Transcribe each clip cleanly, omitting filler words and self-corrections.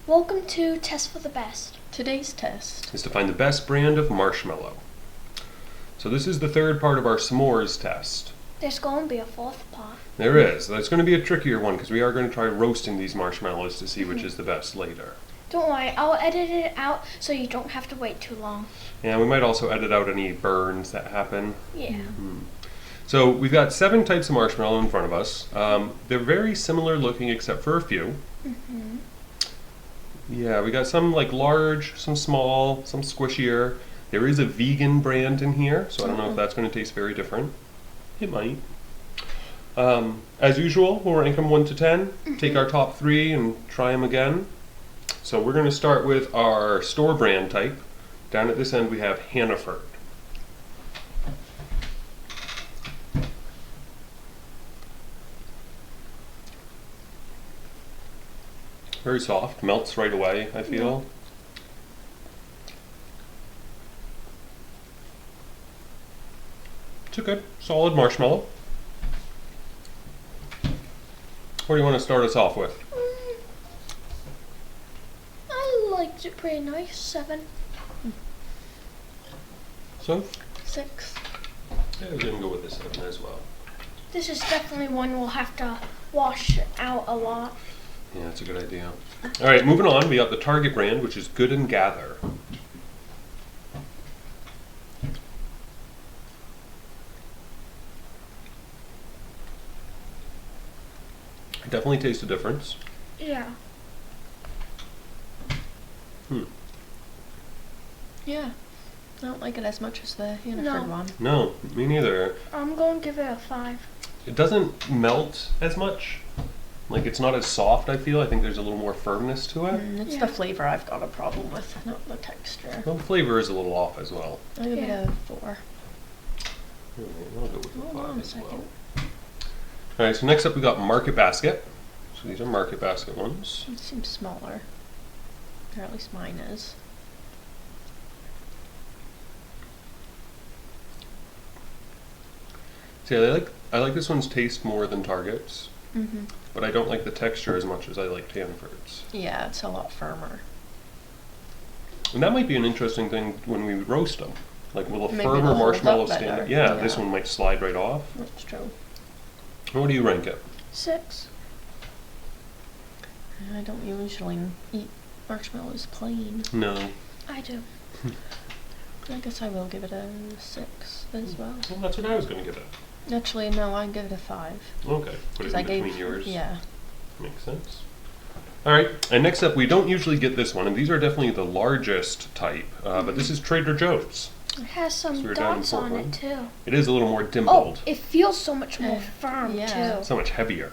Welcome to Test for the Best. Today's test is to find the best brand of marshmallow. So this is the third part of our s'mores test. There's going to be a fourth part. There is. That's going to be a trickier one because we are going to try roasting these marshmallows to see which is the best later. Don't worry, I'll edit it out so you don't have to wait too long. Yeah, we might also edit out any burns that happen. Yeah. So we've got 7 types of marshmallow in front of us. They're very similar looking except for a few. Yeah, we got some like large, some small, some squishier. There is a vegan brand in here, so I don't know if that's going to taste very different. It might. As usual, we'll rank them 1 to 10, take our top 3 and try them again. So we're going to start with our store brand type. Down at this end we have Hannaford. Very soft, melts right away, I feel. It's a good, solid marshmallow. What do you want to start us off with? I liked it pretty nice. 7. So? 6. Yeah, we're going to go with this 7 as well. This is definitely one we'll have to wash out a lot. Yeah, that's a good idea. All right, moving on, we got the Target brand, which is Good and Gather. Definitely taste a difference. Yeah. Yeah. I don't like it as much as the Hannaford one. No, me neither. I'm going to give it a 5. It doesn't melt as much. Like, it's not as soft, I feel. I think there's a little more firmness to it. It's the flavor I've got a problem with, not the texture. Well, the flavor is a little off as well. I'll give it a 4. All right, I'll go with the Hold 5 on a as second. well. All right, so next up we got Market Basket. So these are Market Basket ones. It seems smaller. Or at least mine is. See, I like this one's taste more than Target's, but I don't like the texture as much as I like Hannaford's. Yeah, it's a lot firmer. And that might be an interesting thing when we roast them. Like, will a Maybe firmer they'll hold marshmallow up better. stand out? Yeah, this Yeah. one might slide right off. That's true. What do you rank it? 6. I don't usually eat marshmallows plain. No. I do. I guess I will give it a 6 as well. Well, that's what I was going to give it. Actually, no, I'd give it a 5. Okay, put it 'Cause in between yours. Yeah. Makes sense. All right, and next up, we don't usually get this one, and these are definitely the largest type, but this is Trader Joe's. It has some So we're down dots to on it Portland. too. It is a little more Oh, dimpled, it feels so much more firm yeah. too. so much heavier.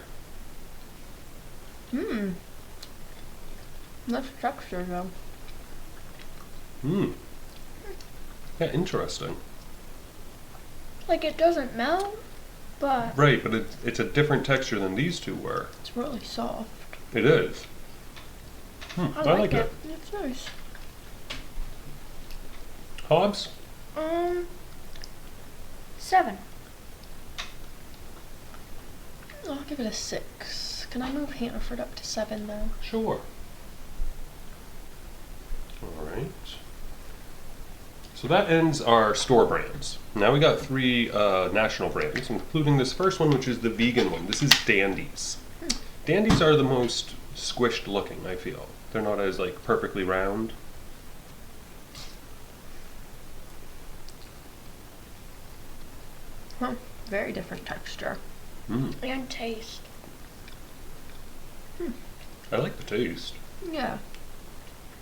Less texture though. Yeah, interesting. Like it doesn't melt, but Right, but it's a different texture than these two were. It's really soft. It is. I like it. It's nice. Hobbs? 7. I'll give it a 6. Can I move Hannaford up to 7 though? Sure. All right. So that ends our store brands. Now we got 3 national brands, including this first one, which is the vegan one. This is Dandies. Dandies are the most squished looking, I feel. They're not as like perfectly round. Huh. Very different texture. And taste. I like the taste. Yeah.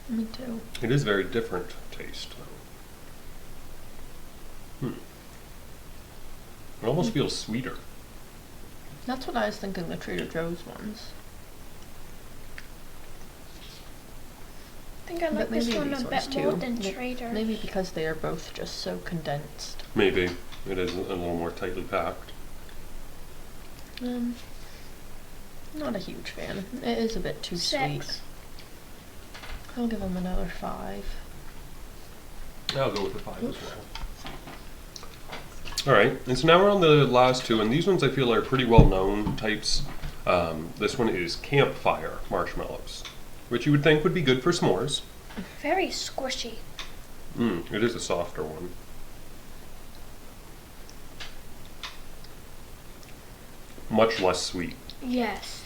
Me too. It is very different taste, though. It almost feels sweeter. That's what I was thinking the Trader Joe's ones. I think I like But this maybe one a these bit ones more too. than May- Trader. Maybe because they are both just so condensed. Maybe. It is a little more tightly packed. Not a huge fan. It is a bit too 6. sweet. I'll give them another 5. I'll go with the 5 as well. Alright, and so now we're on the last 2, and these ones I feel are pretty well known types. This one is Campfire marshmallows. which you would think would be good for s'mores. Very squishy. It is a softer one. Much less sweet. Yes.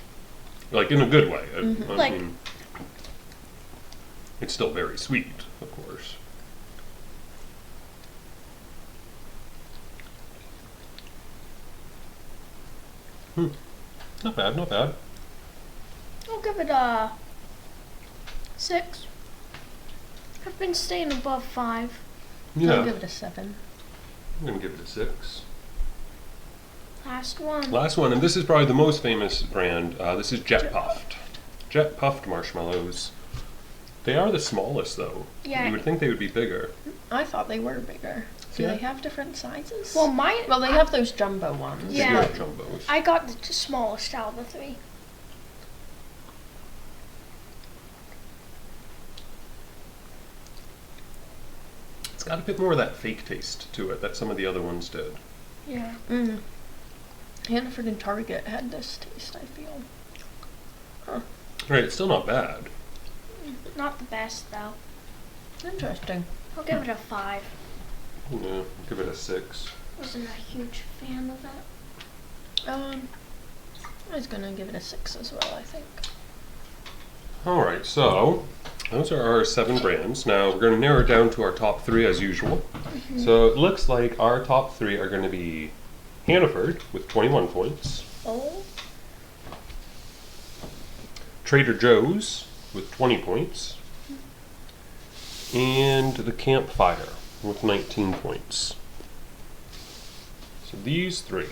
Like in a good way. I Like- mean, it's still very sweet, of course. Not bad, not bad. I'll give it a 6. I've been staying above 5. I'll Yeah, give it a 7. I'm gonna give it a 6. Last one. Last one, and this is probably the most famous brand. This is Jet Puffed. Jet Puffed marshmallows. They are the smallest, though. Yeah. You would think they would be bigger. I thought they were bigger. Do Yeah. they have different sizes? Well, mine. Well, they have those jumbo ones. They Yeah. do have jumbos. I got the smallest out of the 3. It's got a bit more of that fake taste to it that some of the other ones did. Yeah. Hannaford and Target had this taste, I feel. Right, it's still not bad. Not the best though. Interesting. I'll give it a 5. Yeah, give it a 6. Wasn't a huge fan of it. I was gonna give it a 6 as well, I think. Alright, so those are our 7 brands. Now we're going to narrow it down to our top 3 as usual. So it looks like our top 3 are going to be Hannaford with 21 points, Oh. Trader Joe's with 20 points, and the Campfire with 19 points. So these 3,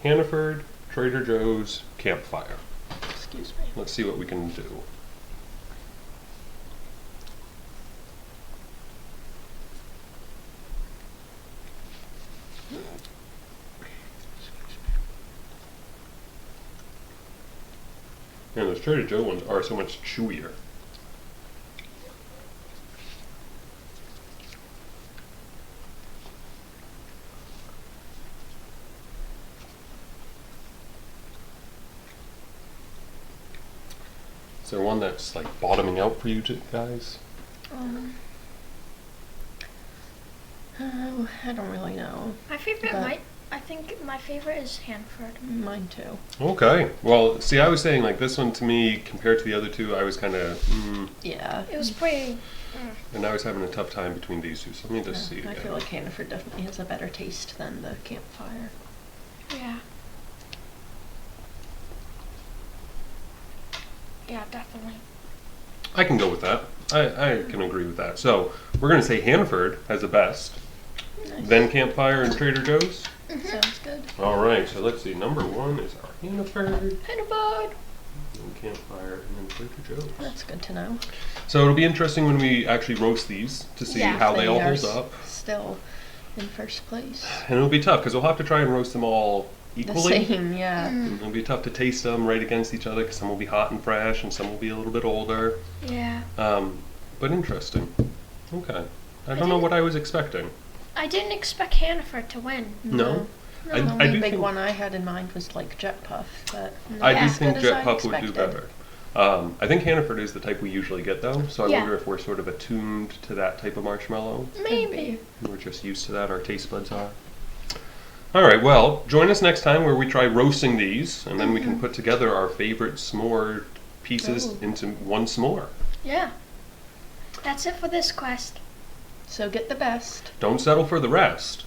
Hannaford, Trader Joe's, Campfire. Excuse me. Let's see what we can do. And those Trader Joe ones are so much chewier. Is there one that's like bottoming out for you guys? I don't really know. My favorite But- I think my favorite is Hanford. Mine too. Okay. Well, see, I was saying like this one to me compared to the other 2, I was kind of, Yeah. It was pretty. and I was having a tough time between these 2. So let me just see I again. feel like Hannaford definitely has a better taste than the Campfire. Yeah. Yeah, definitely. I can go with that. I can agree with that. So we're going to say Hannaford has the best, Nice. then Campfire and Trader Joe's. Sounds good. All right. So let's see. Number 1 is our Hannaford, Hanford. then Campfire, and then Trader Joe's. That's good to know. So it'll be interesting when we actually roast these to see Yeah, how they all are hold up. Still in first place. And it'll be tough because we'll have to try and roast them all The equally. same, yeah. And it'll be tough to taste them right against each other because some will be hot and fresh and some will be a little bit older. Yeah. But interesting. Okay. I don't know what I was expecting. I didn't expect Hanford to win. No? The I only do big think, one I had in mind was like Jet Puff, but not I do as think good as Jet I Puff would do expected. better. I think Hannaford is the type we usually get though, so I Yeah. wonder if we're sort of attuned to that type of marshmallow. Maybe. We're just used to that, our taste buds are. Alright, well, join us next time where we try roasting these, and then we can put together our favorite s'more pieces Ooh. into one s'more. Yeah. That's it for this quest. So get the best. Don't settle for the rest.